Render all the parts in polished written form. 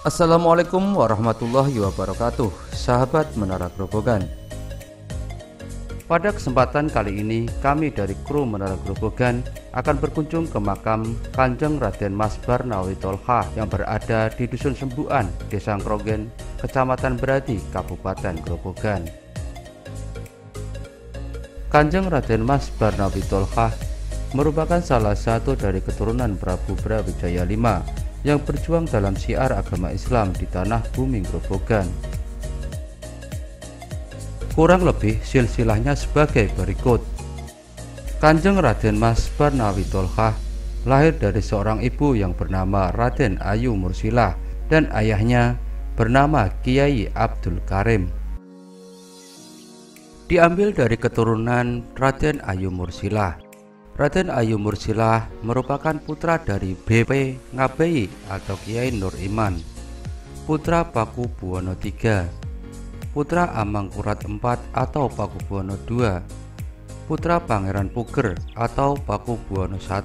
Assalamualaikum warahmatullahi wabarakatuh, sahabat Menara Grobogan. Pada kesempatan kali ini, kami dari kru Menara Grobogan akan berkunjung ke makam Kanjeng Raden Mas Barnawi Tolha yang berada di Dusun Sembuan, Desa Ngrongen, Kecamatan Beradi, Kabupaten Grobogan. Kanjeng Raden Mas Barnawi Tolha merupakan salah satu dari keturunan Prabu Brawijaya V yang berjuang dalam syiar agama Islam di tanah bumi Grobogan. Kurang lebih silsilahnya sebagai berikut. Kanjeng Raden Mas Barnawi Tolha lahir dari seorang ibu yang bernama Raden Ayu Mursilah dan ayahnya bernama Kiai Abdul Karim. Diambil dari keturunan Raden Ayu Mursilah. Raden Ayu Mursilah merupakan putra dari BP Ngabei atau Kiai Nur Iman, putra Paku Buwono III, putra Amangkurat IV atau Paku Buwono II, putra Pangeran Puger atau Paku Buwono I,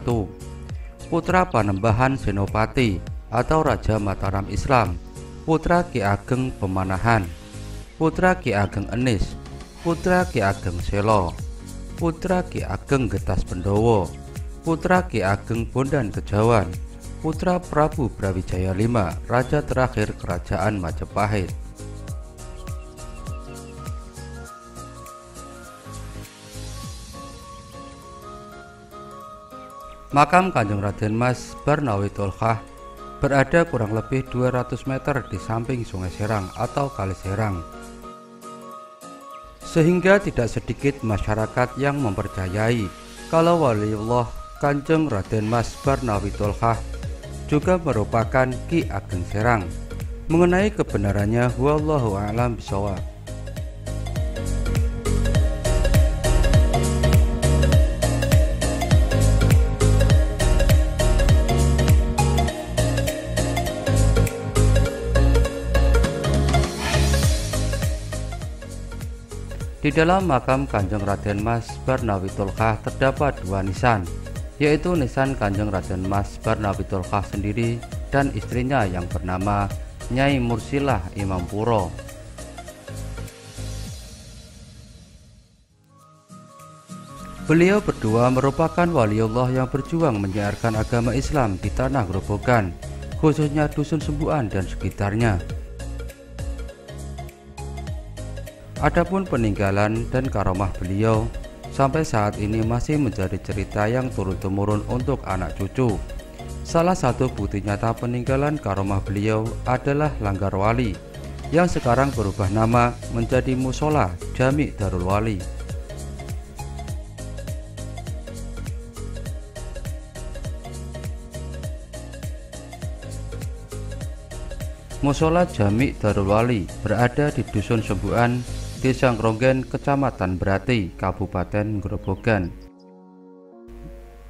putra Panembahan Senopati atau Raja Mataram Islam, putra Ki Ageng Pemanahan, putra Ki Ageng Enis, putra Ki Ageng Selo, putra Ki Ageng Getas Pendowo, putra Ki Ageng Bondan Kejawan, putra Prabu Brawijaya V, raja terakhir Kerajaan Majapahit. Makam Kanjeng Raden Mas Barnawi Tolha berada kurang lebih 200 meter di samping Sungai Serang atau Kali Serang, sehingga tidak sedikit masyarakat yang mempercayai kalau waliullah Kanjeng Raden Mas Barnawi Tolha juga merupakan Ki Ageng Serang. Mengenai kebenarannya, wallahu a'lam bishawab. Di dalam makam Kanjeng Raden Mas Barnawi Tolha terdapat dua nisan, yaitu nisan Kanjeng Raden Mas Barnawi Tolha sendiri dan istrinya yang bernama Nyai Mursilah Imam Puro. Beliau berdua merupakan waliullah yang berjuang menyiarkan agama Islam di tanah Grobogan, khususnya Dusun Sembuan dan sekitarnya. Adapun peninggalan dan karomah beliau sampai saat ini masih menjadi cerita yang turun-temurun untuk anak cucu. Salah satu bukti nyata peninggalan karomah beliau adalah Langgar Wali yang sekarang berubah nama menjadi Musola Jami Darul Wali. Musola Jami Darul Wali berada di Dusun Sembuan, Desa Ngrongen, Kecamatan Berati, Kabupaten Grobogan.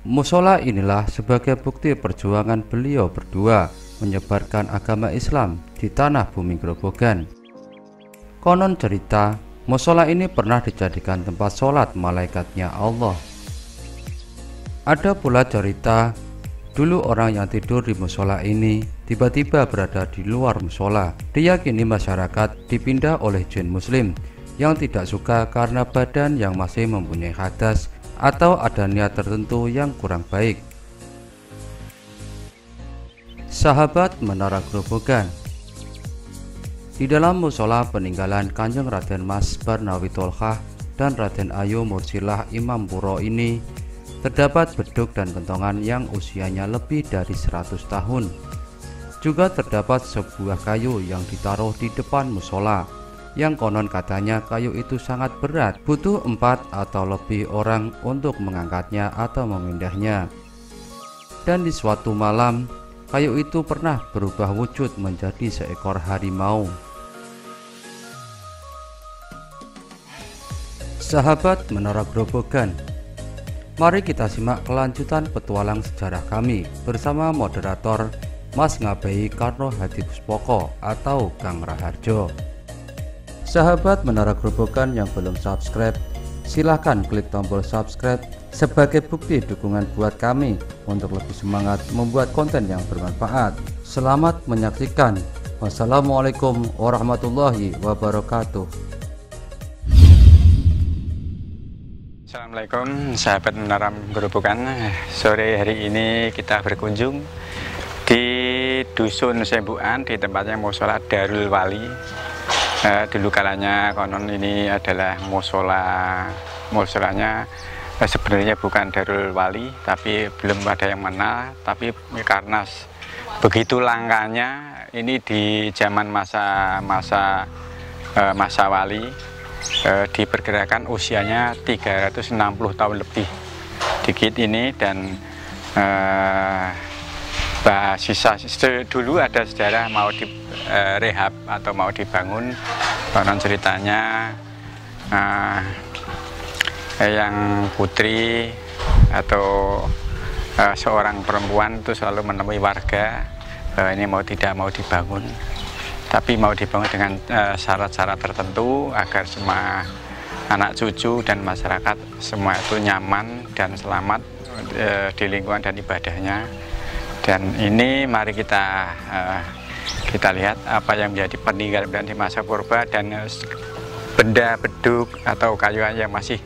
Musola inilah sebagai bukti perjuangan beliau berdua menyebarkan agama Islam di tanah bumi Grobogan. Konon cerita, musola ini pernah dijadikan tempat sholat malaikatnya Allah. Ada pula cerita, dulu orang yang tidur di musola ini tiba-tiba berada di luar musola. Diyakini masyarakat dipindah oleh jin muslim yang tidak suka karena badan yang masih mempunyai hadas atau ada niat tertentu yang kurang baik. Sahabat Menara Grobogan, di dalam musola peninggalan Kanjeng Raden Mas Barnawi Tolha dan Raden Ayu Mursilah Imam Puro ini terdapat beduk dan kentongan yang usianya lebih dari 100 tahun. Juga terdapat sebuah kayu yang ditaruh di depan musola, yang konon katanya kayu itu sangat berat, butuh 4 atau lebih orang untuk mengangkatnya atau memindahnya. Dan di suatu malam, kayu itu pernah berubah wujud menjadi seekor harimau. Sahabat Menara Grobogan, mari kita simak kelanjutan petualang sejarah kami bersama moderator Mas Ngabei Karno Hadi Puspoko atau Kang Raharjo. Sahabat Menara Grobogan yang belum subscribe, silahkan klik tombol subscribe sebagai bukti dukungan buat kami untuk lebih semangat membuat konten yang bermanfaat. Selamat menyaksikan Wassalamualaikum warahmatullahi wabarakatuh. Assalamualaikum sahabat Menara Gerobokan. Sore hari ini kita berkunjung di Dusun Sembukan, di tempatnya musola Darul Wali. Dulu kalanya konon ini adalah musolanya sebenarnya bukan Darul Wali, tapi belum ada yang mengenal. Tapi karena begitu langkanya ini di zaman masa wali, diperkirakan usianya 360 tahun lebih dikit ini. Dan sisa dulu ada sejarah mau direhab atau mau dibangun. Konon ceritanya yang putri atau seorang perempuan itu selalu menemui warga bahwa ini mau tidak mau dibangun, tapi mau dibangun dengan syarat-syarat tertentu agar semua anak cucu dan masyarakat semua itu nyaman dan selamat di lingkungan dan ibadahnya. Dan ini mari kita lihat apa yang menjadi peninggalan di masa purba dan benda beduk atau kayu yang masih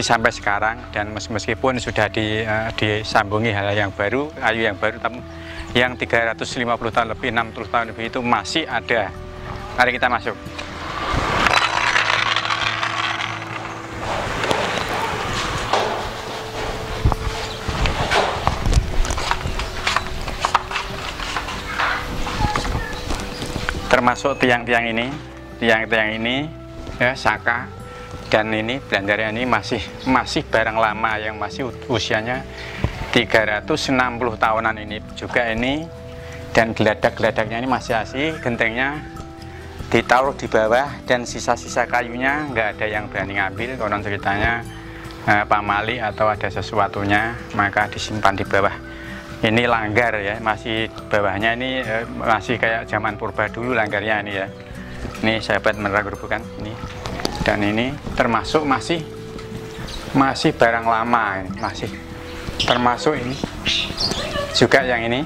sampai sekarang. Dan meskipun sudah disambungi hal yang baru, kayu yang baru, tapi yang 350 tahun lebih, 60 tahun lebih itu masih ada. Mari kita masuk. Termasuk tiang-tiang ini ya, saka, dan ini belandarnya ini masih barang lama yang masih usianya 360 tahunan ini juga ini. Dan geladak-geladaknya ini masih asli, gentengnya ditaruh di bawah dan sisa-sisa kayunya nggak ada yang berani ngambil. Konon ceritanya Pak Mali atau ada sesuatunya maka disimpan di bawah. Ini langgar ya, masih bawahnya ini masih kayak zaman purba dulu langgarnya ini ya. Ini sahabat Menara Gerobokan ini. Dan ini termasuk masih barang lama ini, masih termasuk ini juga yang ini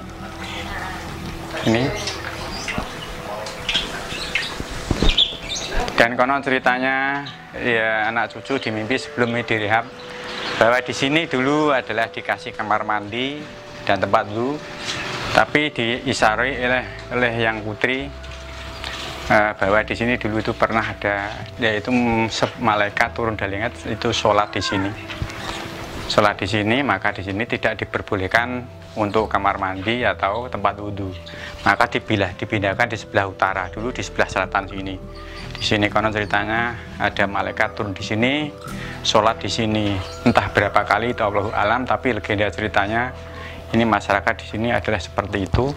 dan konon ceritanya ya anak cucu dimimpi sebelum ini direhab bahwa di sini dulu adalah dikasih kamar mandi dan tempat wudhu, tapi diisari oleh yang putri bahwa di sini dulu itu pernah ada, yaitu malaikat turun dari langit itu sholat di sini. Sholat di sini, maka di sini tidak diperbolehkan untuk kamar mandi atau tempat wudhu. Maka dipindahkan di sebelah utara, dulu di sebelah selatan sini. Di sini konon ceritanya ada malaikat turun di sini, sholat di sini. Entah berapa kali itu Allahu alam, tapi legenda ceritanya ini masyarakat di sini adalah seperti itu.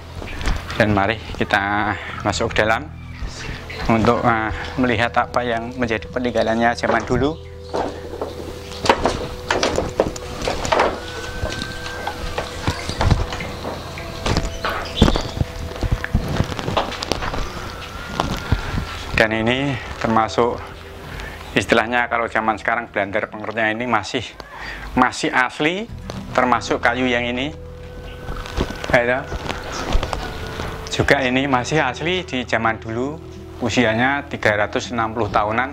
Dan mari kita masuk ke dalam untuk melihat apa yang menjadi peninggalannya zaman dulu. Dan ini termasuk istilahnya kalau zaman sekarang belandar pengertiannya ini masih asli, termasuk kayu yang ini. Ada juga ini masih asli di zaman dulu, usianya 360 tahunan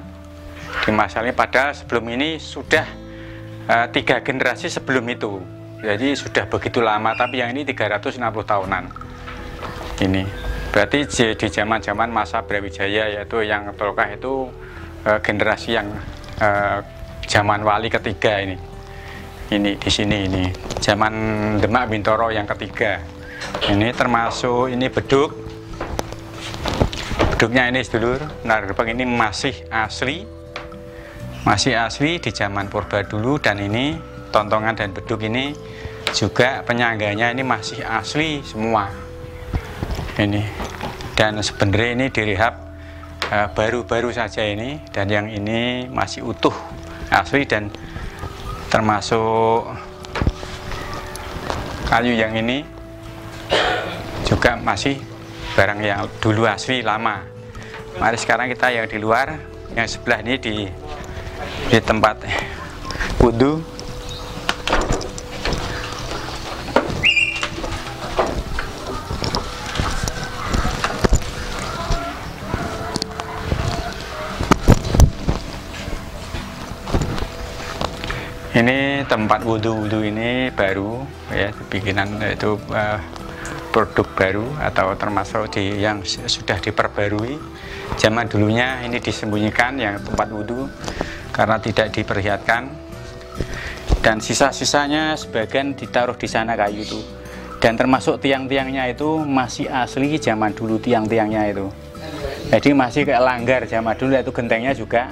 di masa ini. Padahal sebelum ini sudah 3 generasi sebelum itu, jadi sudah begitu lama, tapi yang ini 360 tahunan. Ini berarti di zaman masa Brawijaya, yaitu yang Tolkah itu generasi yang zaman wali ketiga ini di sini, ini zaman Demak Bintoro yang ketiga. Ini termasuk ini beduknya ini sedulur Menara Gerobokan ini masih asli di zaman purba dulu. Dan ini tontongan dan beduk ini juga penyangganya ini masih asli semua ini. Dan sebenarnya ini direhab baru-baru saja ini, dan yang ini masih utuh asli. Dan termasuk kayu yang ini juga masih barang yang dulu asli lama. Mari sekarang kita yang di luar, yang sebelah ini di tempat wudhu. Ini tempat wudhu ini baru ya, bikinan itu produk baru atau termasuk yang sudah diperbarui. Zaman dulunya ini disembunyikan yang tempat wudhu karena tidak diperlihatkan, dan sisa-sisanya sebagian ditaruh di sana kayu itu, dan termasuk tiang-tiangnya itu masih asli zaman dulu, tiang-tiangnya itu jadi masih kayak langgar zaman dulu. Itu gentengnya juga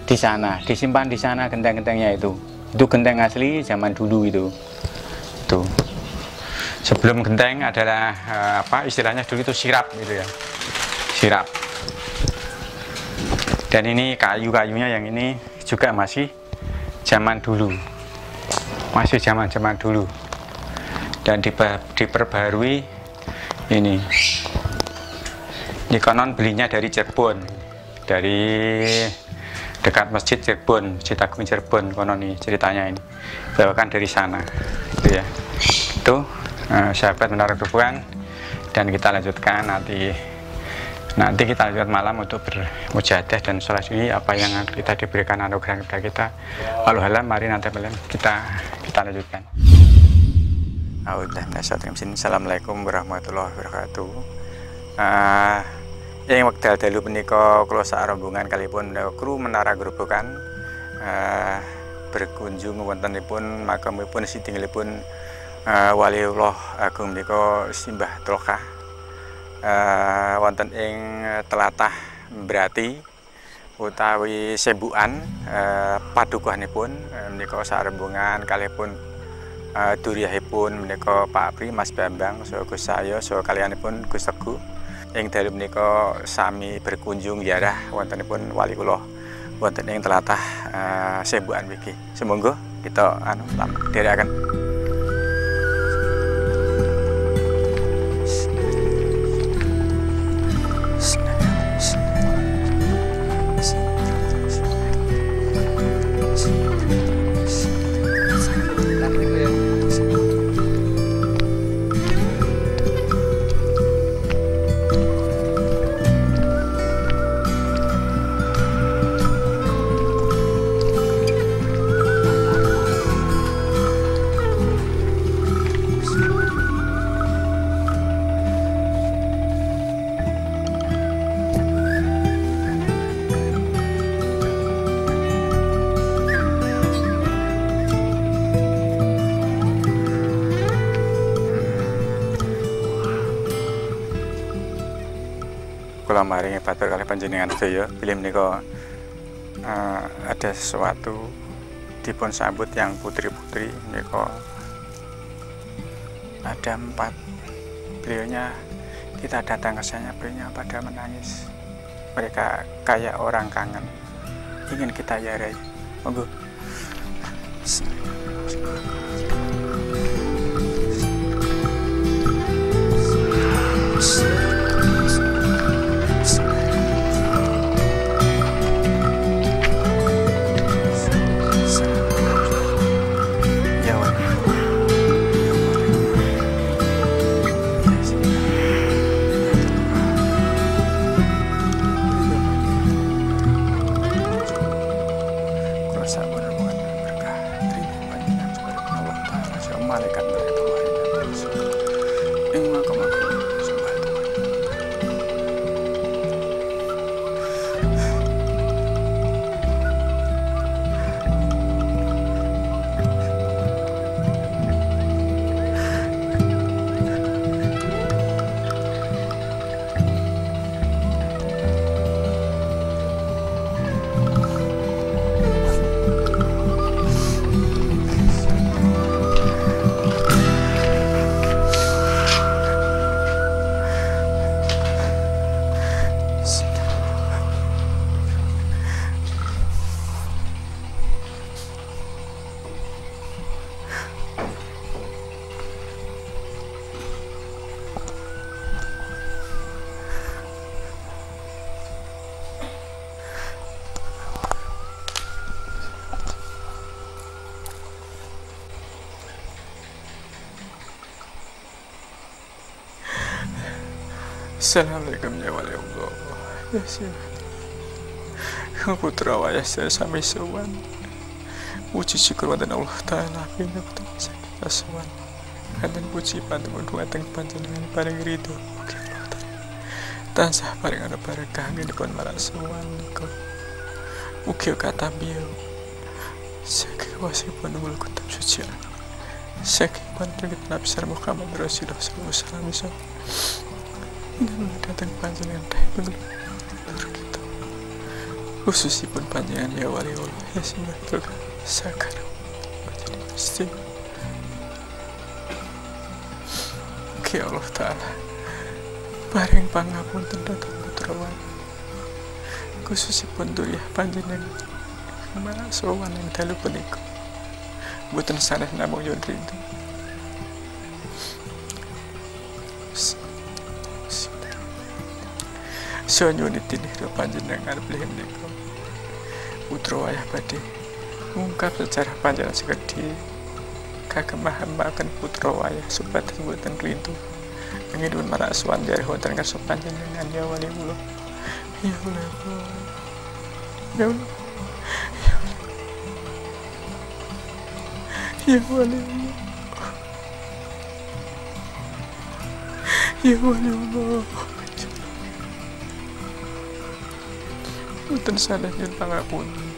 di sana, disimpan di sana genteng-gentengnya itu genteng asli zaman dulu itu. Tuh. Sebelum genteng adalah apa istilahnya dulu itu sirap gitu ya. Sirap. Dan ini kayu-kayunya yang ini juga masih zaman dulu. Masih zaman-zaman dulu. Dan diperbarui ini. Ini konon belinya dari Cirebon. Dari dekat Masjid Cirebon, Masjid Agung Cirebon, konon nih ceritanya ini, bawakan dari sana, gitu ya. Itu sahabat Menara Gerobokan, dan kita lanjutkan nanti kita lanjutkan malam untuk bermujahadah dan sholat sunnah apa yang kita diberikan anugerah kepada kita. Wallahualam, mari nanti malam kita lanjutkan. Assalamualaikum warahmatullahi wabarakatuh. Yang wekdal dalu menika kula sak rombongan kalipun kru Menara Gerobokan berkunjung wontenipun makamipun sidingelipun Waliullah Agung menika Simbah Trokah wonten ing tlatah Mbrati utawi Sembukan. Padukuhanipun menika sak rombongan kalipun duriyahipun menika Pak Pri, Mas Bambang, saha Gus Sayo, saha kaliyanipun Gus Teguh. Ing dalem menika sami berkunjung ziarah wontenipun Waliullah wonten ing tlatah Sembukan mriki. Semoga kita dherekaken. Kula maringi batur kalih panjenengan sedaya bilih menika ada sesuatu dipun sambut yang putri-putri menika ada 4. Beliaunya kita datang ke sana, beliaunya pada menangis. Mereka kayak orang kangen, ingin kita ziarahi. Monggo. Assalamualaikum ya waliullah. Ya sih. Putra wayah saya sami sowan. Puji syukur wonten Allah taala pingping boten saged kasuwan. Kanten puji pantun dumateng panjenengan paring ridho. Tansah paring ana barokah anggenipun marasuwan nika. Ugi katambiyo saking wasipun nunggu kitab suci. Saking pantun Nabi Muhammad Rasulullah sallallahu alaihi wasallam. Dan datang panjenengan penggelur kita. Khususipun panjenengan ya wali Allah ya simbah sakar. Pasti. Ugi Allah taala paring pangapunten dhateng putra wali. Khususipun duriyah panjenengan marasowan ing dalu punika. Boten sanes namung yen rindu. Soalnya ditindih panjenengan beliau menika putra wayah badhe ngungkap sejarah panjenengan sekedhi kagem mahaken putra wayah supados boten rindu anggenipun maraswan jarih wonten ngarsa panjenengan ya wali kula ya Allah ya Allah ya wali ya wali Allah boten salah yen pangapunten.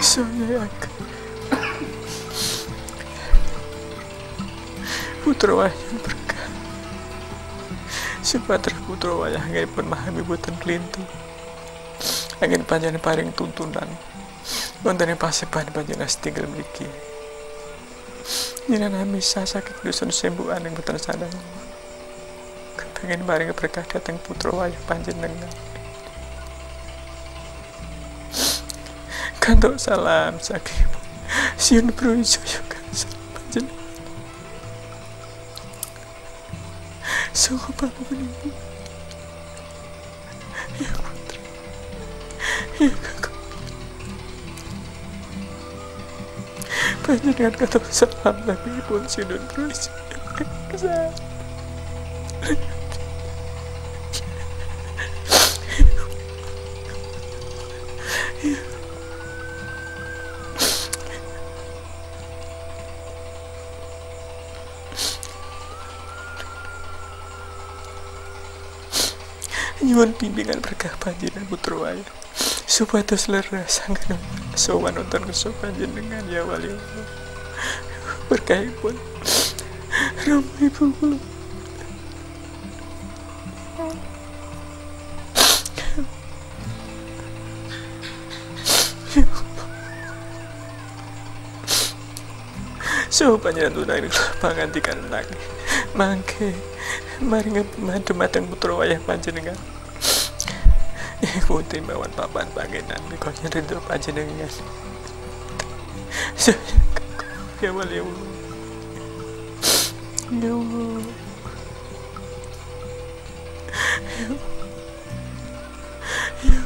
Saya akan putra wayah berkah. Supados putra wayah anggenipun mahami boten klintu. Anggen panjenengan paring tuntunan. Wonten ing paseban panjenengan setinggal mriki. Jenengan misa sakit dusun sembuhan yang boten sadar. Kepengin paring berkah dhateng putra wayah panjenengan. Kantuk salam saking siun Brawijaya salam panjenengan. Sungguh panjenengan. Ya putra. Ya kakak. Panjenengan kata salam lagi pun siun Brawijaya. Nyuwun bimbingan berkah panjenengan putra wayah supados leres anggen sowan wonten kersa panjenengan ya wali Allah. Berkahipun Rama ibu kula. So panjenengan tunai pangandikan lagi mangke maring dumateng putra wayah panjenengan. Iku timbawan papan pangenan mikonya ridho panjenengan. Ya wali Allah. Ya Allah. Ya.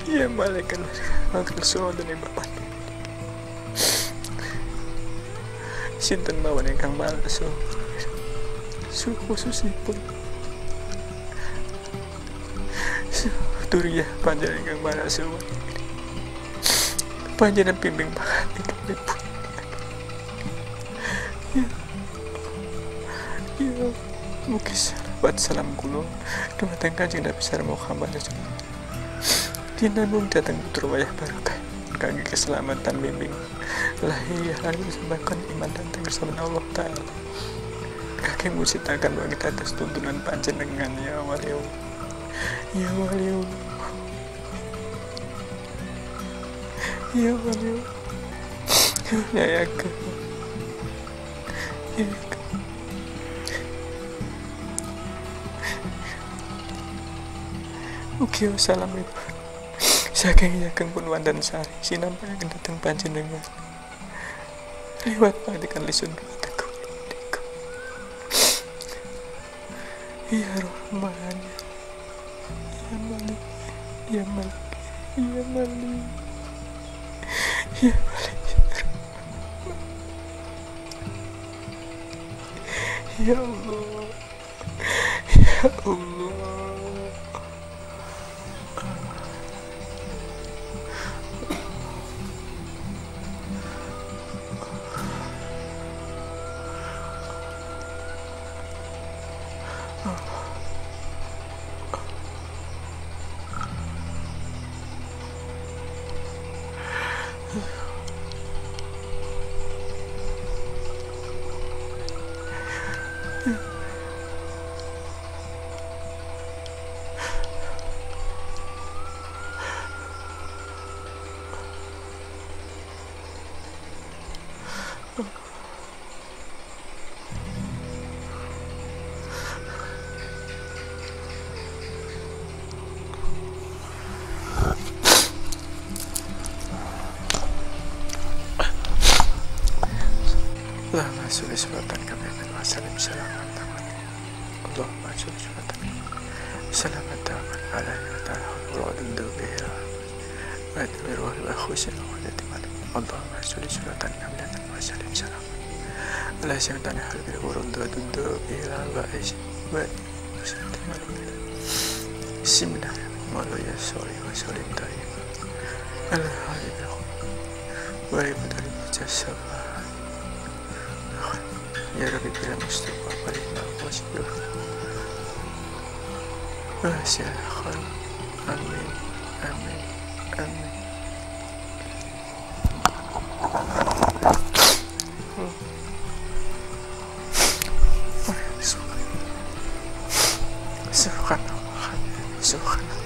Ya malaikat angkel sawadane bapak. Sinten mawon ingkang malaso. Khususipun duriyah panjenengan ingkang malaso. Panjenengan bimbing pangandikanipun. Ya, mugi salawat salam kula dumateng Kanjeng Nabi Muhammad Rasulullah. Dinamung datang putra wayah barokah kangge keselamatan bimbing lahir lan sembahkan iman dan kesabaran Allah taala. Kaki musitakan bagi atas tuntunan panjenengan ya wali Allah. Ya wali Allah. Ya wali Allah. Ya ke. Ya ke. Ugi wassalamualaikum. Saking yakin pun wandan sari sinampayaken dhateng panjenengan. Liwat pangandikan lisun kataku menika. Ya Rahman, ya Malik, ya Malik, ya Malik, ya Malik, ya Allah, ya Allah. Allahumma sholli salatan kamilatan wa sallim salaman taman. Allahumma sholli salatan salaman taman ala ta'ala wa dubiha wa admiru wa khusyun wa yatiman. Allahumma sholli salatan kamilatan wa sallim salaman ala sayyidina halbil urun dubiha wa aish wa bismillahirrahmanirrahim. Sholli wa sallim tayyib ala habibil wa ibadil jasama. Ya Rabbi bila Mustafa baliklah wajib wasyarakat. Amin, amin, amin. Subhanallah, subhanallah,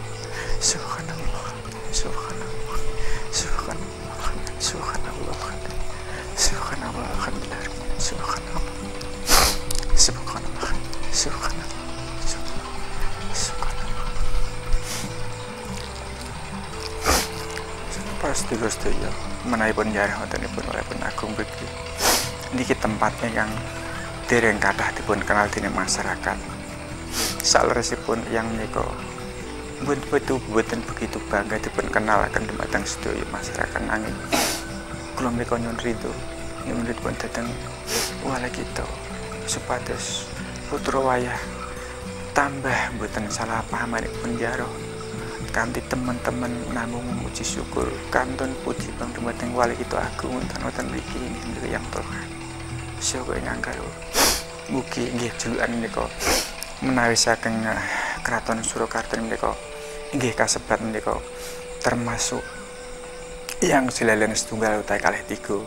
subhanallah, subhanallah, subhanallah, subhanallah, subhanallah, alhamdulillah, subhanallah. Subhanallah, subhanallah, subhanallah. Pasti Gusti ya, menaipun jarah wontenipun walaupun agung begi. Niki tempatnya yang dereng kathah dipun kenal dening masyarakat. Saleresipun yang menika mboten begitu bangga dipun kenalaken dumateng sedaya masyarakat nanging kula menika nyuwun ridho nyuwun dipun dhateng wala kita supados putra wayah tambah mboten salah pahamanipun jarah kanthi teman-teman namung memuji syukur kantun puji bang dumateng wali kita agung wonten mriki inggih yang Tuhan syukur ingkang karo mugi nggih julukan menika menawi saking Kraton Surakarta menika inggih kasebat menika termasuk yang silalen setunggal utawi kalih tiga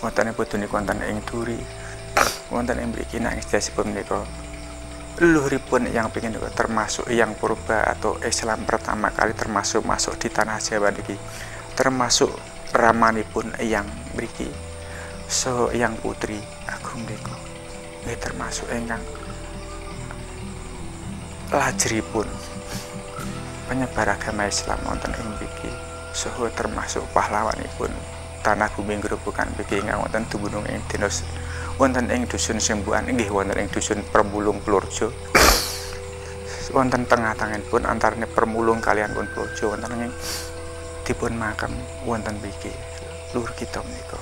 wonten punika wonten ing Duri wonten ing mriki nang sedasipun menika leluhuripun yang pengin termasuk yang purba atau Islam pertama kali termasuk masuk di tanah Jawa niki termasuk ramanipun yang mriki so yang putri agung menika nggih termasuk ingkang lajripun penyebar agama Islam wonten ing mriki saha termasuk pahlawanipun tanah bumi Grobogan mriki ingkang wonten dumunung ing Dinos wonten ing dusun Sembuhan inggih wonten ing dusun Permulung Purworejo wonten tengah-tengahipun antarane Permulung kalian pun Purworejo wonten ing dipun makam wonten mriki luhur kita menika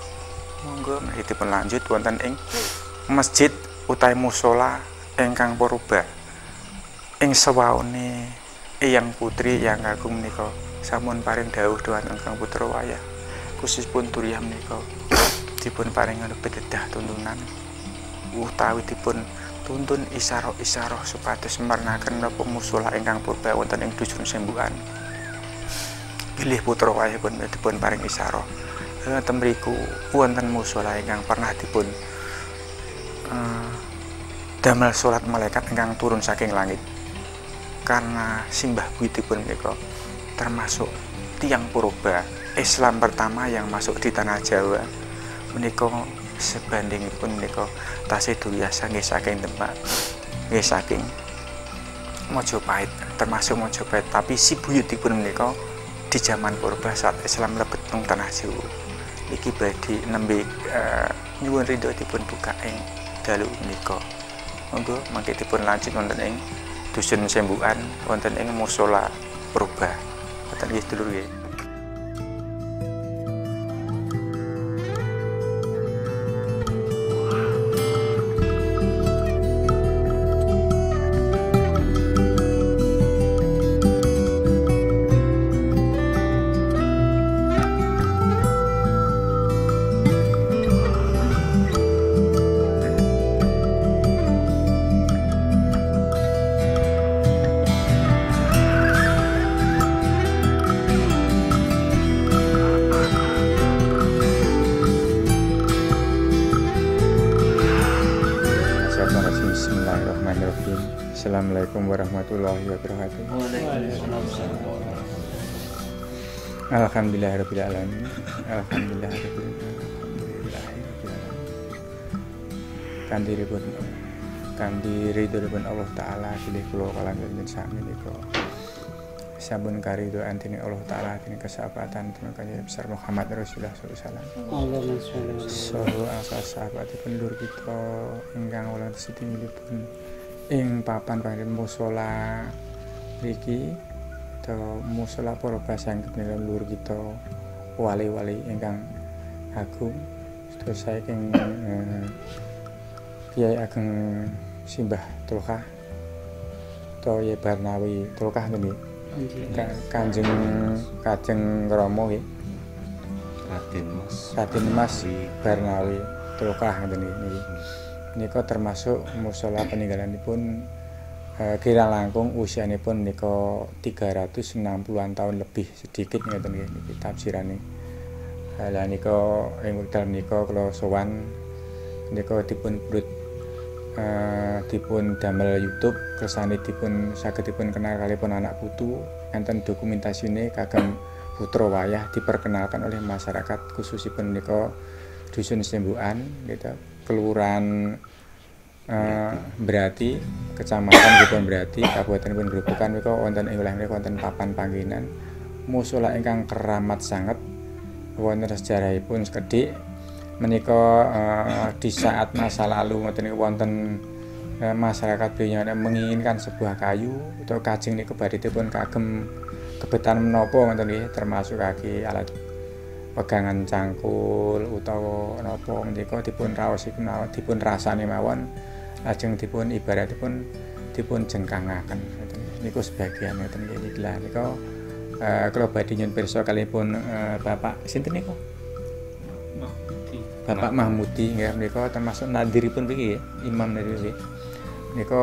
monggo menawi dipun lanjut wonten ing masjid utawi musala ingkang purba ing sawaune Eyang Putri yang agung menika sampun paring dawuh dhumateng Kang Putra Wayah khususipun Duriah menika dipun paring pitedah tuntunan utawi dipun tuntun isara-isara supados mernaken menapa musala ingkang purba wonten ing dusun Sembuhan bilih Putra Wayah pun dipun paring isara wonten mriku wonten musala ingkang pernah dipun damel salat malaikat ingkang turun saking langit karena simbah buyutipun menika termasuk tiang purba Islam pertama yang masuk di tanah Jawa menika sebandingipun menika tasih Duriasa nggih saking Demak nggih saking Mojopahit termasuk Mojopahit tapi si buyutipun menika di zaman purba saat Islam mlebet teng tanah Jawa iki badhe nembe nyuwun ridho dipun buka ing dalu menika. Monggo mangke dipun lanjut wonten ing dusun Sembukan wonten ing musala purba. Wonten nggih sedulur nggih. Bismillahirrahmanirrahim. Assalamualaikum warahmatullahi wabarakatuh. Alhamdulillahirabbil alamin. Alhamdulillahirabbil alamin. Kanthi ridhonipun Allah taala bilih kula kalangan sami nika. Sampun karidho antine Allah taala dene kesahabatan dengan kanjeng besar Muhammad Rasulullah sallallahu alaihi wasallam. Saha asal sahabatipun lur kita ingkang wula sedhinipun ing papan panjenengan musala mriki atau musala purba sanggep niku lur kita wali-wali ingkang agung sedaya saking Kiai Ageng Simbah Tulkah atau Ye Barnawi Tulkah niki. Kanjeng Rama nggih. Raden Mas Barnawi Tulkah ngeten niki. Nika termasuk musala peninggalanipun kirang langkung usianipun nika 360-an tahun lebih sedikit ngeten niki tafsirane. Lah nika ing wekdal menika kula sowan nika dipun damel YouTube kersane dipun saged dipun kenal kalipun anak putu enten dokumentasine kagem putra wayah diperkenalkan oleh masyarakat khususipun menika dusun Sembukan gitu kelurahan Berati kecamatan dipun Berati kabupaten Grobogan menika wonten ing wilayah menika wonten papan panggenan musala ingkang keramat sanget wonten sejarahipun sekedhik menika di saat masa lalu ngoten niku wonten masyarakat beliau menginginkan sebuah kayu atau kajeng niku badhetipun kagem kebetan menapa ngoten nggih termasuk kaki alat pegangan cangkul utawa napa menika dipun raosipun dipun rasane mawon lajeng dipun ibaratipun dipun jengkangaken ngoten niku sebagian ngoten nggih niki lah nika kula badhe nyuwun pirsa kalipun Bapak sinten niku Bapak Mahmudi nggih menika termasuk nadiripun mriki nggih imam niki nika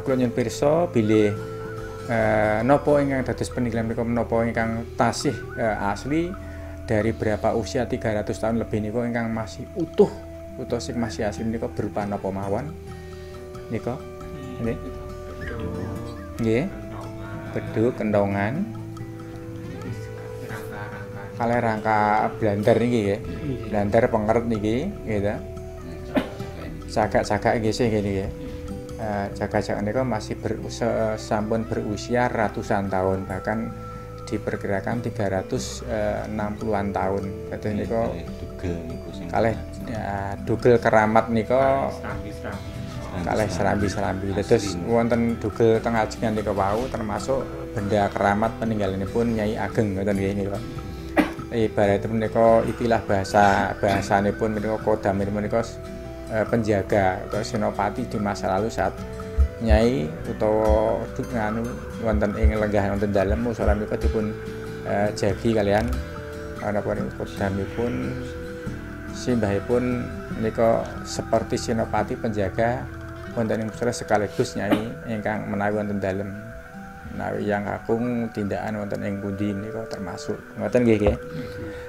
kula nyuwun pirsa bilih napa ingkang dados peninggalan menika menapa ingkang tasih asli dari berapa usia 300 tahun lebih niku ingkang masih utuh utawa sing masih asli niku berupa napa mawon nika nggih nggih beduk kendongan kalih rangka blandar niki nggih blandar pengeret niki gitu cagak-cagak nggih sing ngene nggih cagak-cagak niku masih sampun berusia ratusan tahun bahkan diperkirakan 360-an tahun. Kados nika kalih dugel keramat nika kalih serambi-serambi. Dados wonten dugel teng ajengan nika wau termasuk benda keramat peninggalanipun Nyai Ageng ngoten nggih nika. Ibaratipun nika istilah bahasanipun menika kodaminipun menika penjaga atau senopati di masa lalu saat Nyai utawa wonten ing lenggah wonten dalem musala menika dipun jagi kalian napa niku kodamipun simbahipun menika seperti senopati penjaga wonten ing musala sekaligus Nyai ingkang menawi wonten dalem menawi yang kakung tindakan wonten ing pundi menika termasuk ngoten nggih nggih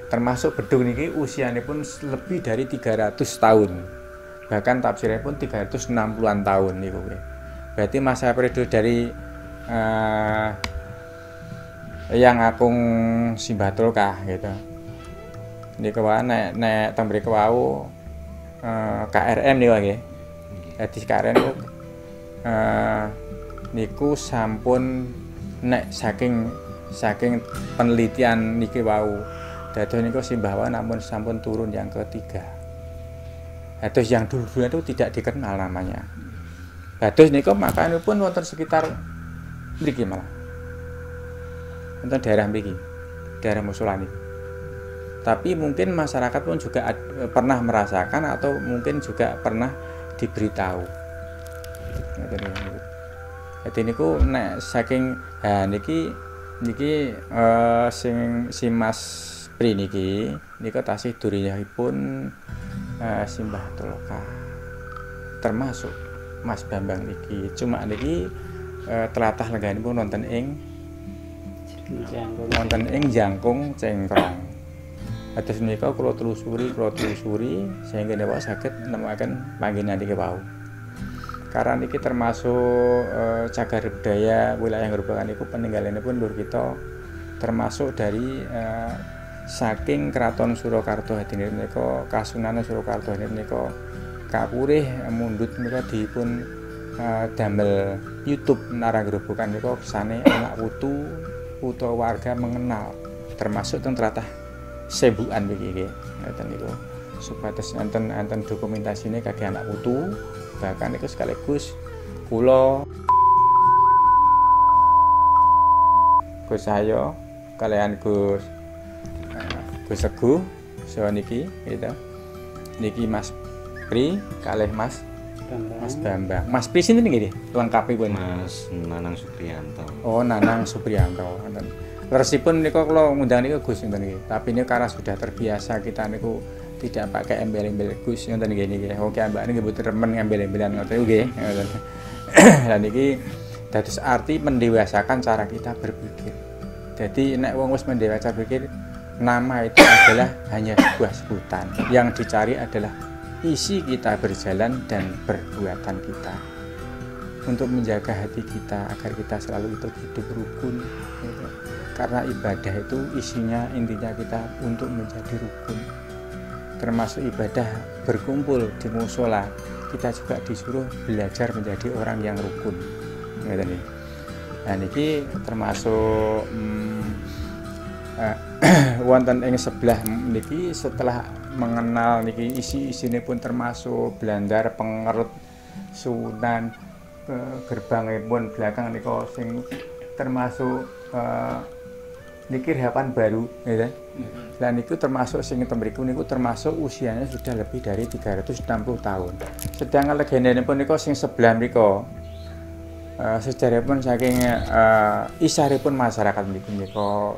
termasuk bedung niki usianipun lebih dari 300 tahun bahkan tafsiripun 360-an tahun niku nggih. Berarti masa periode dari yang Agung Simbah Tulkah gitu. Niku wae nek teng mriku wau KRM niku nggih. Dadi KRM niku sampun nek saking penelitian niki wau. Dados niku Simbah wae namun sampun turun yang ketiga. Terus yang dulu itu tidak dikenal namanya. Terus niku makanipun wonten sekitar mriki malah. Wonten daerah mriki. Daerah musala niki. Tapi mungkin masyarakat pun juga pernah merasakan atau mungkin juga pernah diberitahu. Jadi niku nek saking niki si Mas Pri niki tasih duriyahipun Simbah Tuloka. Termasuk Mas Bambang niki. Cuma niki tlatah lengganipun wonten ing Jangkung Cengkrong. Atus menika kula telusuri sehingga napa saged nemokaken panggenan niki wau. Karena niki termasuk cagar budaya wilayah Grobogan niku peninggalanipun lur kita termasuk dari saking Kraton Surakarta hadine menika Kasunanan Surakarta hadine menika kapurih mundhut menika dipun damel YouTube Narang Grobogan menika kesane anak putu utawa warga mengenal termasuk teng tlatah Sebukan begini, ngeten niku. Supados enten dokumentasine kaki anak putu, bahkan itu sekaligus kula Gus Sayo kalian Gus Teguh saha niki gitu. Niki Mas Pri kalih Mas Bambang. Mas Pri sinten niki lengkapipun? Mas Nanang Supriyanto. Oh, Nanang Supriyanto. Resipun niku kula ngundang niku Gus ngoten niki. Tapi niku karena sudah terbiasa kita niku tidak pakai embel-embel Gus ngoten niki. Oke, Mbak niki mboten remen embel-embelan ngoten nggih. Lah niki dados arti mendewasakan cara kita berpikir. Jadi nek wong wis mendewasa berpikir, nama itu adalah hanya sebuah sebutan. Yang dicari adalah isi kita berjalan dan perbuatan kita. Untuk menjaga hati kita agar kita selalu hidup rukun. Karena ibadah itu isinya intinya kita untuk menjadi rukun. Termasuk ibadah berkumpul di mushola, kita juga disuruh belajar menjadi orang yang rukun. Nah niki termasuk wonten ing sebelah niki setelah mengenal niki isi-isine pun termasuk blandar pengerut Sunan gerbangipun belakang nika sing termasuk niki Rehapan Baru ya. Lah niku termasuk sing temriku niku termasuk usianya sudah lebih dari 360 tahun. Sedangkan legendanipun niku sing sebelah mriku sejarahipun saking isaripun masyarakat niku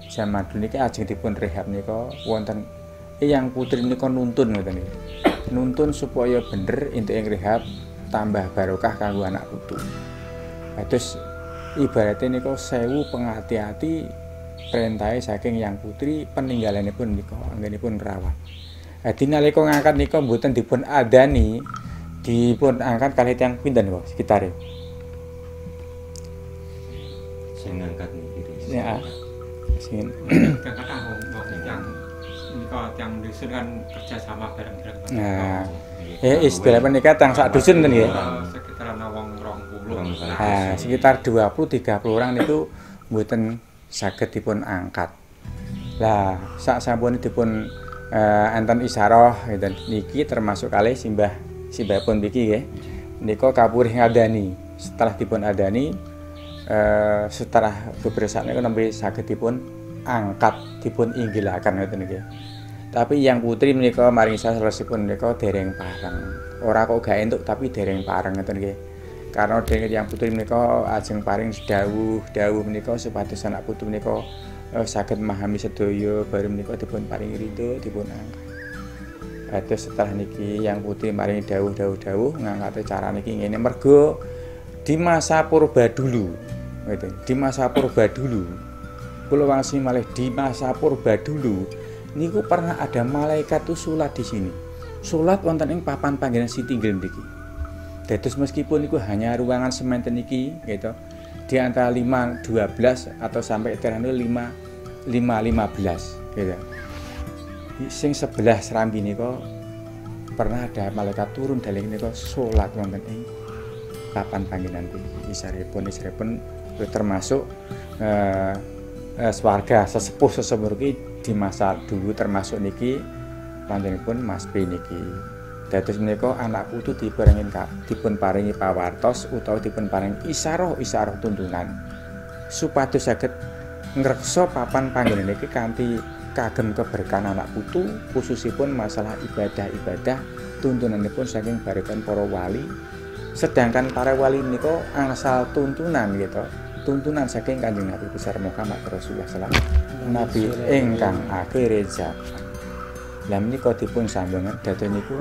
zaman dulu niki ajeng dipun rehab niku wonten yang putri niku nuntun ngoten niku. Nuntun supaya bener entuk ing rehab tambah barokah kanggo anak putu. Terus ibaratnya niku 1000 penghati-hati perintah saking yang putri peninggalanipun niku anggenipun rawat. Dadi nalika ngangkat niku mboten dipun adani, dipun angkat kalih tiyang pinten kok sekitare. Sing ngangkat niki. Ya. Sing kadang-kadang yang yang dusun kan kerja sama bareng-bareng. Nah, istilah menika tang sak dusun ten nggih. Sekitaran wong 20. Nah, sekitar 20-30 orang niku mboten saged dipun angkat. Lah, sak sampun dipun enten isyarah ngeten niki termasuk kalih simbahipun niki nggih. Nika kapurih ngadani. Setelah dipun adani setelah beberapa saat niku nembe saged dipun angkat, dipun inggilaken ngoten niki. Tapi yang putri menika maring salesipun menika dereng pareng. Ora kok gak entuk tapi dereng pareng ngoten nggih. Karena dengan yang putri menika ajeng paring dawuh menika supados anak putu menika saged memahami sedaya bareng menika dipun paring ridho dipun angkat. Terus setelah niki yang putri maring dawuh ngangkate cara niki ngene mergo di masa purba dulu gitu. Di masa purba dulu kula wangsi malih di masa purba dulu niku pernah ada malaikat tuh salat di sini. Salat wonten ing papan panggenan Sitinggil niki. Dados meskipun itu hanya ruangan sementen niki gitu. Di antara 5-12 atau sampai terakhir 5-15 gitu. Sing sebelah serambi niku pernah ada malaikat turun dalem niku salat wonten ing papan panggenan niki. Isaripun termasuk swarga sesepuh iki di masa dulu termasuk niki panjenenganipun Mas Pri niki. Dados menika anak putu dipun paringi pawartos utawa dipun paringi isaroh tuntunan supados saged ngreksa papan panggenan iki kanthi kagem keberkahan anak putu, khususipun masalah ibadah tuntunanipun saking barikan para wali. Sedangkan para wali menika angsal tuntunan gitu. Tuntunan saking Kanjeng Nabi besar Muhammad Rasulullah sallallahu alaihi wasallam, Nabi ingkang akhir zaman. Lah menika dipun sambungan dados niku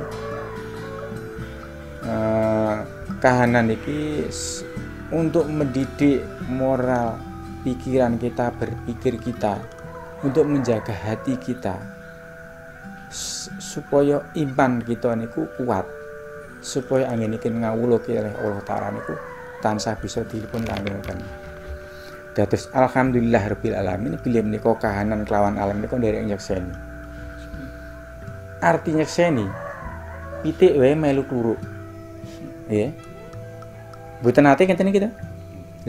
kahanan iki untuk mendidik moral pikiran kita, berpikir kita, untuk menjaga hati kita supaya iman kita niku kuat, supaya angin iki ngawuluke oleh Allah Ta'ala niku tansah bisa dipun langgengken. Dados alhamdulillah rabbil alamin bilih menika kahanan kelawan alam niku nderek nyekseni. Arti nyekseni pitik wae melu kluruk. Nggih. Mboten nate ngeten iki to.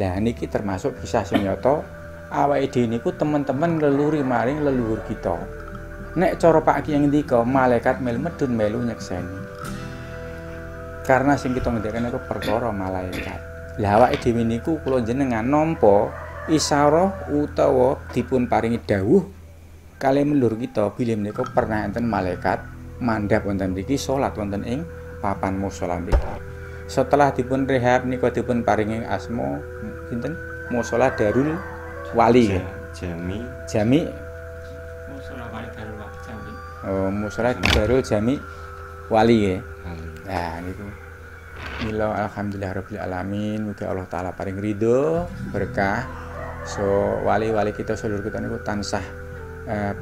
Lah niki termasuk kisah sing nyata awake dhewe niku teman-teman leluri maring leluhur kita. Nek cara Pak Ki ngendika malaikat melu medun melu nyekseni. Karena sing kita ngendikaken niku perkara malaikat. Lah awake dhewe niku kula jenengan nampa isyarah utawa dipun paringi dawuh kalih melur kita bilih menika pernah enten malaikat mandhap wonten mriki salat wonten ing papan musala mriki. Setelah dipun rehab nika dipun paringi asma sinten? Musala Darul Wali. Jami. Musala Wali Darul Jami. Oh, musala Darul Jami Wali nggih. Nah niku. Mila alhamdulillah rabbil alamin, mugi Allah taala paring ridho, berkah. So wali-wali kita sedulur kita niku tansah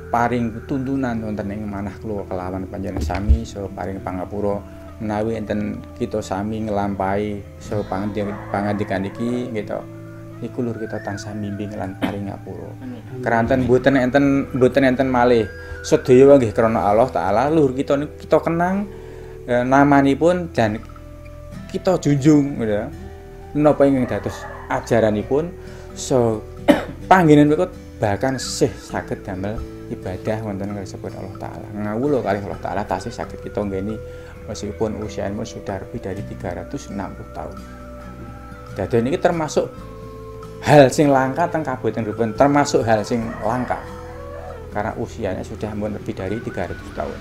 paring tuntunan wonten ing manah kula kelawan panjenengan sami, so paring pangapura menawi enten kita sami nglampahi so pangandikan iki gitu. Iku lur kita tansah bimbing lan paring ngapura. Keranten mboten enten malih. Sedaya nggih krana Allah taala lur kita niku kita kenang namanipun dan kita junjung gitu. Menapa ingkang dados ajaranipun so panggenan menika bahkan sih saged damel ibadah wonten kasebut Allah taala. Ngawula kalih Allah taala tasih saged kita nggeni meskipun usianya sudah lebih dari 360 tahun. Dados niki termasuk hal sing langka teng Kabupaten Rembang, termasuk hal sing langka karena usianya sudah lebih dari 300 tahun.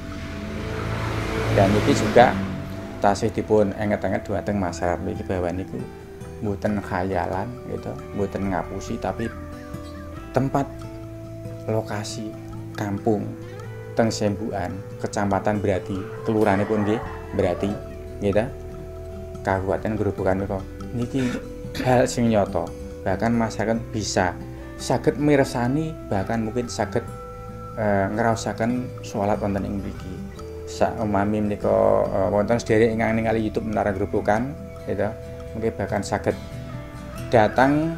Dan niki juga tasih dipun enget-enget dhumateng masyarakat mriki bahwa niku mboten khayalan gitu, mboten ngapusi tapi tempat lokasi kampung teng Sembuan, Kecamatan Berati, kelurahanipun nggih Berati, gitu. Kabupaten Grobogan niku. Niki hal sing nyata. Bahkan masyarakat bisa saged mirsani, bahkan mungkin saged ngraosaken salat wonten ing mriki. Saumami menika wonten sedherek ingkang ningali YouTube Menara Grobogan, gitu. Mungkin bahkan saged datang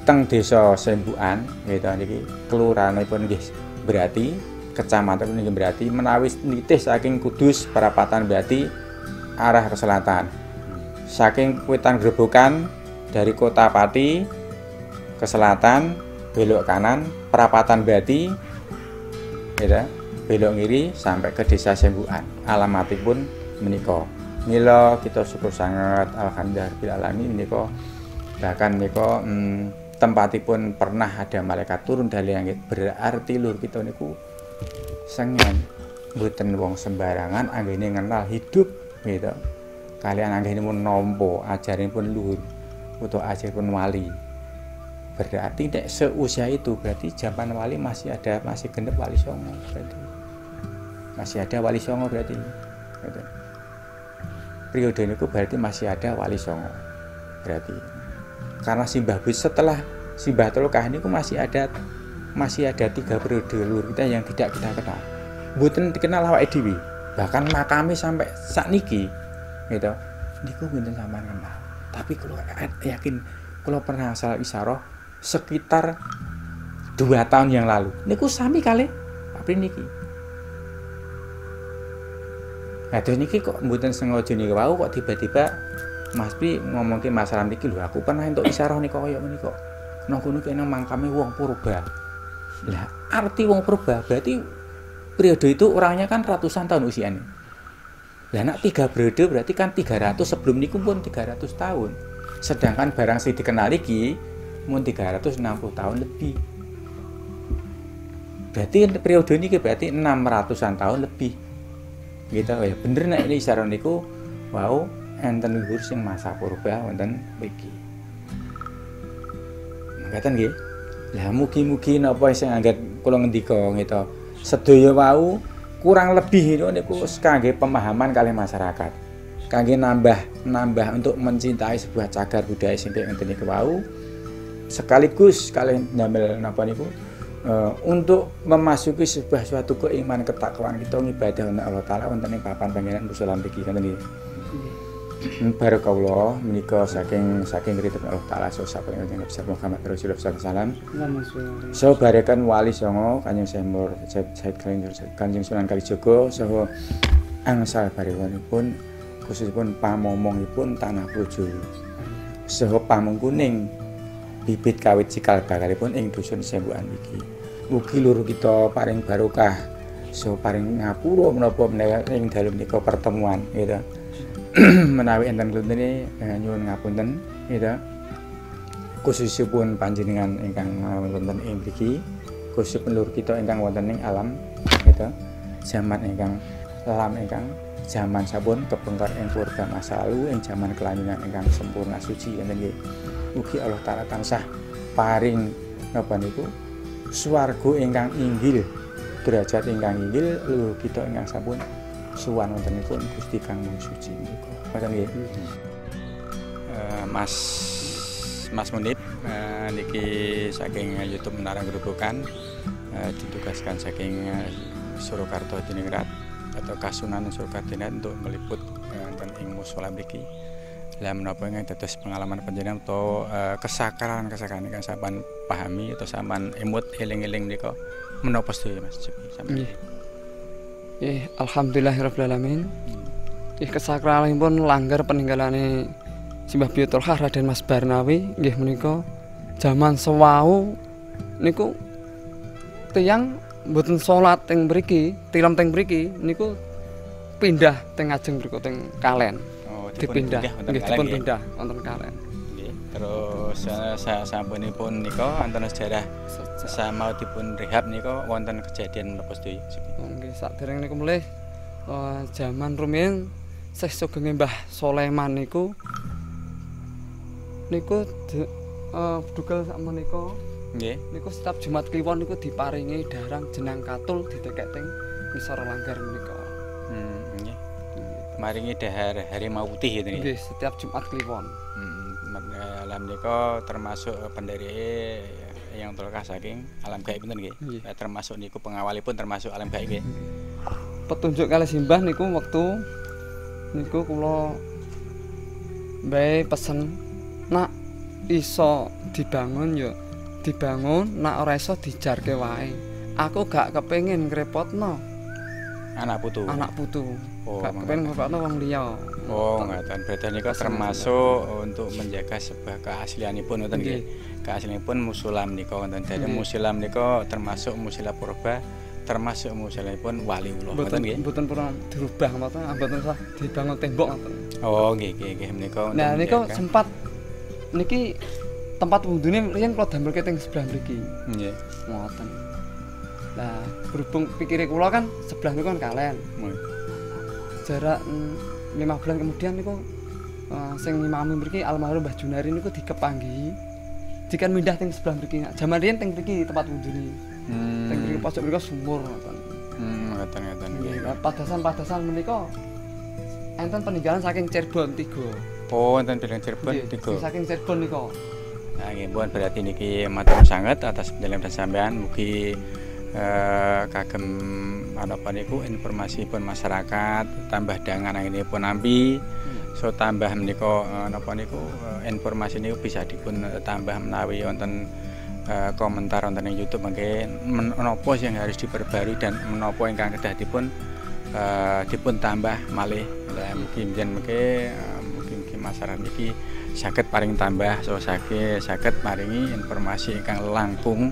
teng desa Sembuan, gitu niki kelurahanipun nggih Berati, kecamatan niki Berati menawi nitih saking Kudus Perapatan Berati arah ke selatan. Saking Wetan Grobogan dari Kota Pati ke selatan belok kanan Perapatan Berati, gitu, belok kiri sampai ke desa Sembuan. Alamatipun menika. Mila kita syukur sangat alhamdulillah bil alamin menika bahkan menika tempatipun pernah ada malaikat turun dari langit, berarti lur kita niku sengen mboten wong sembarangan anggene ngenal hidup gitu. Kalian anggenipun nampa ajaranipun luhur utawa ajaranipun wali. Berarti nek seusia itu berarti zaman wali masih genep wali songo berarti. Masih ada wali songo berarti. Gitu. Periode niku berarti masih ada wali songo. Berarti karena Simbah Bis setelah Simbah Telukah niku masih ada 3 periode luhur kita yang tidak kita kenal. Mboten dikenal awake dhewe. Bahkan makame sampai sakniki gitu. Niku mboten sampean kenal. Tapi kalau yakin kalau pernah asal isyarah sekitar 2 tahun yang lalu. Niku sami kalih Pak niki. Nah, terus niki kok mboten sengaja niku wau kok tiba-tiba Mas Pri ngomongke masalah niki lho, aku pernah entuk isyarah nika kaya menika. Nang kono kene mangkame wong purba. Lah, arti wong purba berarti periode itu orangnya kan ratusan tahun usianya. Lah nek 3 periode berarti kan 300, sebelum niku pun 300 tahun. Sedangkan barang sing dikenal iki mun 360 tahun lebih. Berarti periode niki berarti 600-an tahun lebih. Gitu ya. Bener nek ini isyarat niku wau enten leluhur sing masa purba wonten mriki. Ngaten nggih. Lah mugi-mugi napa sing angget kula ngendika gitu. Sedaya wau kurang lebih niku kangge pemahaman kalih masyarakat. Kangge nambah untuk mencintai sebuah cagar budaya sing ngeten niku wau. Sekaligus kalih ndamel napa niku untuk memasuki sebuah suatu keimanan ketakwaan kita ngibadah Allah taala wonten ing papan panjenengan musola mriki ngoten nggih. Barakallah menika saking ridho Allah taala saha panjenengan Nabi Muhammad Rasulullah sallallahu alaihi wasallam. So barekan wali songo Kanjeng Semur Kanjeng Sunan Kalijaga saha angsal barewanipun khususipun pamomongipun tanah Projo. Saha pamengkuning bibit kawit cikal bakalipun ing dusun Sembukan iki. Mugi loro kita paring barokah, so paring ngapura menapa menawi ing dalem nika pertemuan gitu. Menawi enten klentene nyuwun ngapunten gitu. Khususipun panjenengan ingkang wonten ing mriki, khususipun loro kita ingkang wonten ing alam gitu. Zaman ingkang zaman sampun kepengker ing purba masa lalu ing zaman kelanjutan ingkang sempurna suci enten nggih. Mugi Allah taala tansah paring napa niku swarga ingkang inggil, derajat ingkang inggil leluhur kita ingkang sampun suwan wontenipun Gusti Kang Maha Suci niku. Ngoten nggih. Mas Munib niki saking YouTube Menara Gerobokan ditugaskan saking Surakarta Diningrat atau Kasunanan Surakarta untuk meliput wonten ing musala mriki. Lah menapa ingkang dados pengalaman panjenengan atau kesakralan ingkang sampean pahami atau sampean emut eling-eling menika menapa sedaya Mas sampeyan. Alhamdulillahirabbil alamin. Kesakralanipun langgar peninggalane Simbah Biyutullah Raden Mas Barnawi nggih menika jaman sewau niku tiyang mboten salat teng mriki, tilam teng mriki niku pindah teng ajeng mriku teng Kalen. Dipindah wonten Kalen. Nggih. Terus sasampunipun nika wonten sejarah samautipun rehab nika wonten kejadian menapa sedaya? Nggih, sadereng niku mulih jaman rumiyin Syekh Sugeng Mbah Soleman niku dugal sakmenika. Nggih. Niku setiap Jumat Kliwon niku diparingi darang jenang katul ditekek teng ngisor langgar menika. Nggih. Maringi dahar harimau putih gitu nggih. Setiap Jumat Kliwon. Alam menika termasuk pendereke yang terlekas saking alam gaib pinten nggih. Termasuk niku pengawalipun termasuk alam gaib nggih. Petunjuk kalih simbah niku wektu niku kula mbae pesen nak iso dibangun ya dibangun, nak ora iso dijarke wae. Aku gak kepengin ngrepotno anak putu. Gak kepengin ngrepotno wong liya. Oh, ngaten. Berarti niku termasuk untuk menjaga sebuah keaslianipun ngoten nggih. Keaslianipun musula menika wonten dadi musila menika termasuk musila purba, termasuk musilanipun waliullah ngoten nggih. Mboten purun dirubah ngoten, mboten usah dibangun tembok ngoten. Oh, nggih menika. Nah, niku sempat niki tempat wudune riyen kula damelke teng sebelah mriki. Nggih. Ngoten. Nah, berhubung pikire kula kan sebelah niku kan Kalen. Jarak 5 bulan kemudian niku sing ngimami mriki almarhum Mbah Junari niku dikepanggihi dikan mindah teng sebelah mriki. Jaman riyen teng mriki tempat wudune. Teng mriki pojok mriki sumur ngoten. Ngoten nggih. Padasan menika enten peninggalan saking Cirebon 3. Oh, enten peninggalan Cirebon 3. Saking Cirebon nika. Nah, nggih pun berarti niki matur sanget atas penjelasan sampean mugi kagem menapa niku informasi pun masyarakat tambah dangan ini pun nampi so tambah menika napa niku informasi niku bisa dipun tambah menawi wonten komentar wonten ing YouTube mangke menapa yang harus diperbarui dan menapa ingkang kedah dipun tambah malih mungkin mungkin masyarakat niki saged paring tambah so saged maringi informasi ingkang langkung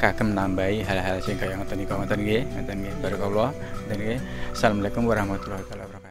kagem nambahi hal-hal sing kaya ngoten nggih barakallah. Assalamualaikum warahmatullahi wabarakatuh.